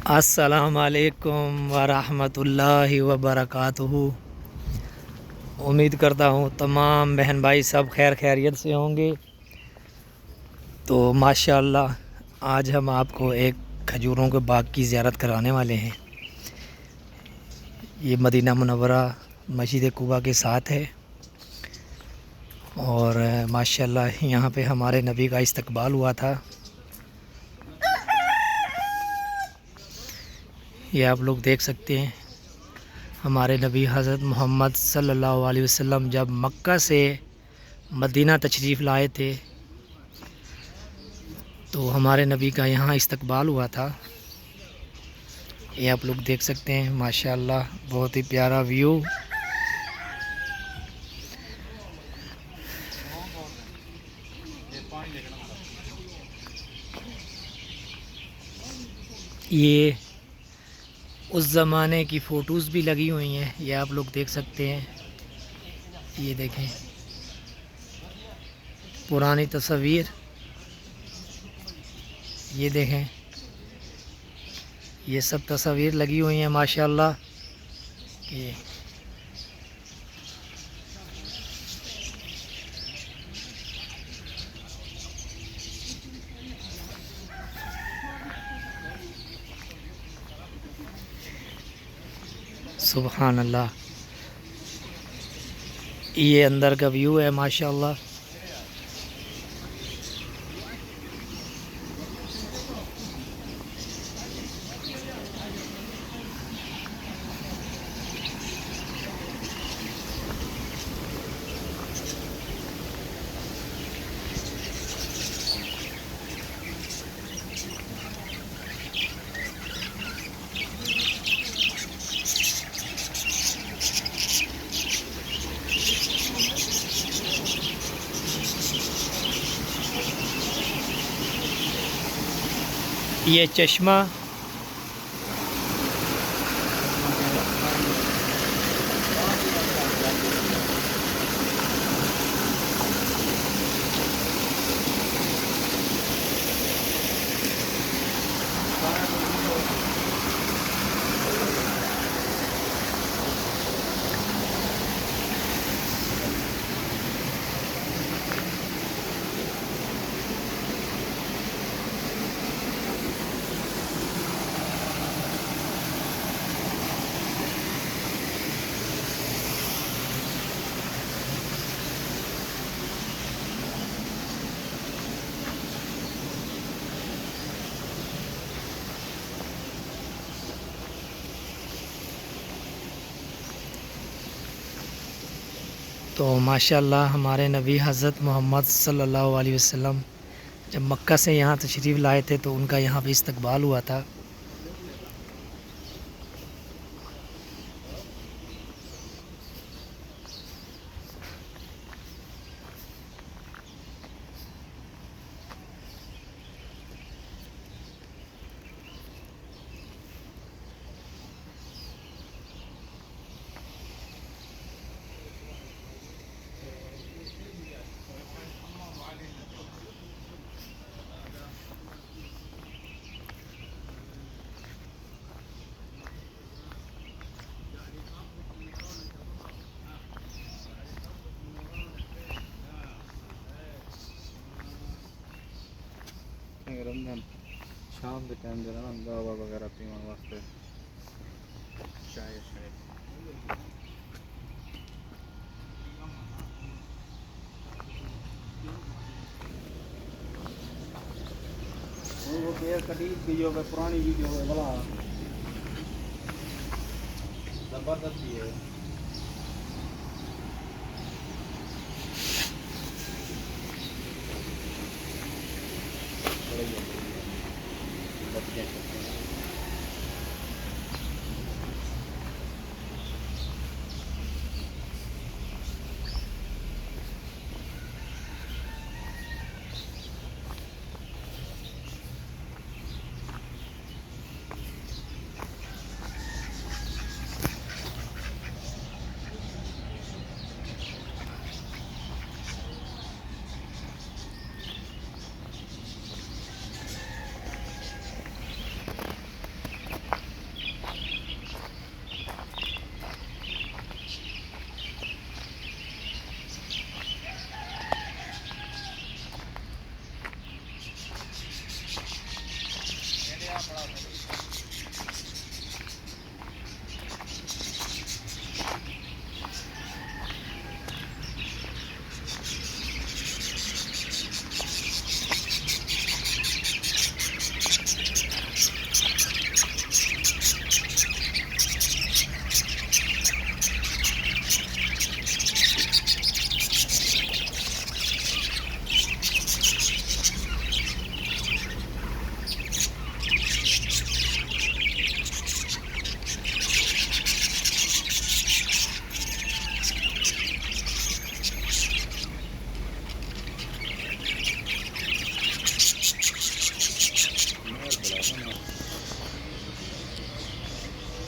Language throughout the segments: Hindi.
अस्सलामुअलैकुम वरहमतुल्लाहि वबरकातुहू। उम्मीद करता हूँ तमाम बहन भाई सब खैर खैरियत से होंगे। तो माशाअल्लाह आज हम आपको एक खजूरों के बाग की ज़ियारत कराने वाले हैं। ये मदीना मुनव्वरा मस्जिद कुबा के साथ है और माशाअल्लाह यहाँ पे हमारे नबी का इस्तकबाल हुआ था। ये आप लोग देख सकते हैं, हमारे नबी हज़रत मोहम्मद सल्लल्लाहु अलैहि वसल्लम जब मक्का से मदीना तशरीफ़ लाए थे तो हमारे नबी का यहाँ इस्तकबाल हुआ था। ये आप लोग देख सकते हैं माशाअल्लाह, बहुत ही प्यारा व्यू। ये उस ज़माने की फ़ोटोज़ भी लगी हुई हैं, ये आप लोग देख सकते हैं। ये देखें पुरानी तस्वीर, ये देखें ये सब तस्वीर लगी हुई हैं माशाअल्लाह। ये सुभान अल्लाह, ये अंदर का व्यू है माशाअल्लाह। ये चश्मा तो माशाअल्लाह हमारे नबी हज़रत मोहम्मद सल्लल्लाहु अलैहि वसल्लम जब मक्का से यहाँ तशरीफ़ लाए थे तो उनका यहाँ पे इस्तकबाल हुआ था। रमजान शाम के टाइम जो है ना दवा वगैरह पीने वास्ते चाय शाय वो पेड़ कटी वीडियो पे पुरानी वीडियो है वाला जबरदस्त है।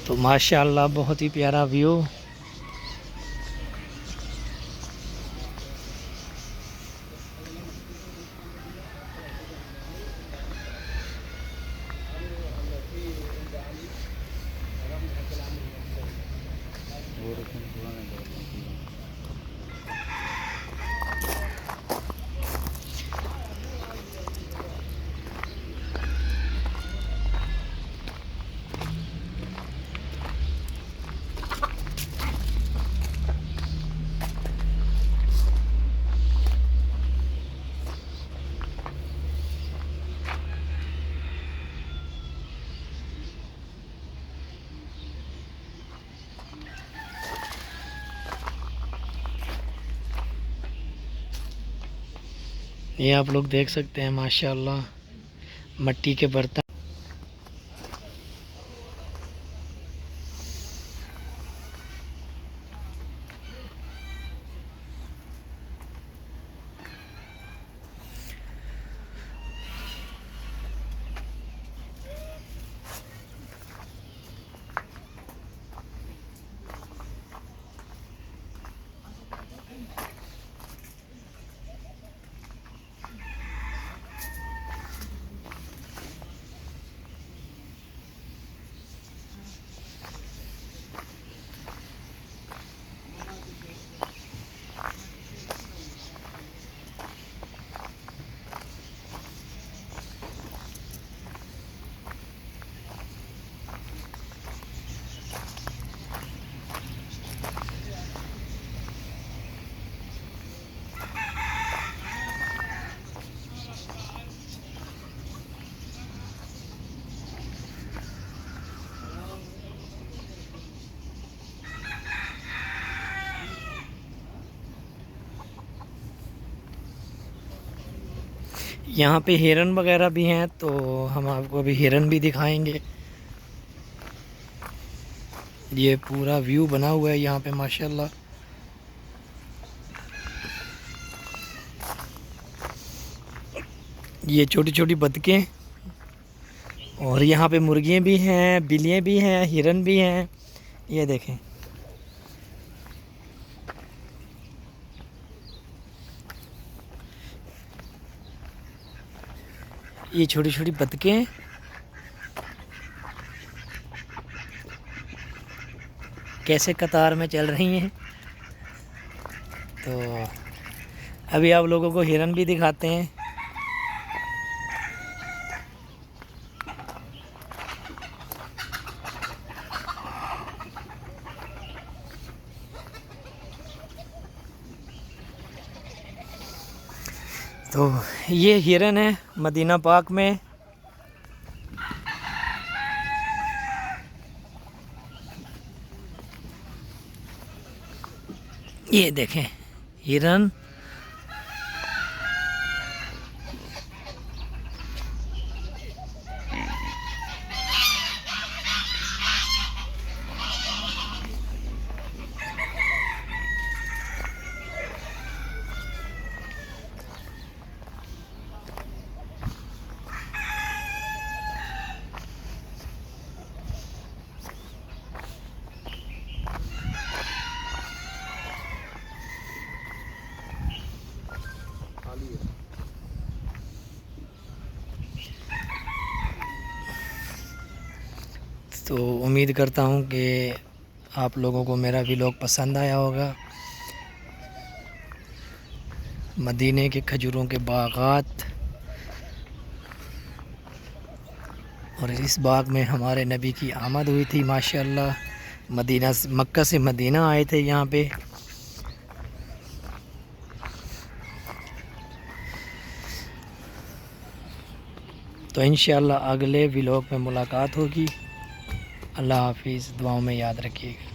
तो माशाअल्लाह बहुत ही प्यारा व्यू। ये आप लोग देख सकते हैं माशाअल्लाह मट्टी के बर्तन। यहाँ पे हिरन वगैरह भी हैं, तो हम आपको अभी हिरन भी दिखाएंगे। ये पूरा व्यू बना हुआ है यहाँ पे माशाल्लाह। ये छोटी छोटी बतखें, और यहाँ पे मुर्गियाँ भी हैं, बिल्लियाँ भी हैं, हिरन भी हैं। ये देखें, ये छोटी छोटी बतखें कैसे कतार में चल रही हैं। तो अभी आप लोगों को हिरन भी दिखाते हैं। तो ये हिरन है मदीना पाक में। ये देखें हिरन। तो उम्मीद करता हूँ कि आप लोगों को मेरा व्लॉग पसंद आया होगा। मदीने के खजूरों के बागात, और इस बाग में हमारे नबी की आमद हुई थी माशाअल्लाह। मक्का से मदीना आए थे यहाँ पे। तो इंशाअल्लाह अगले व्लॉग में मुलाकात होगी। अल्लाह हाफिज़, दुआओं में याद रखिएगा।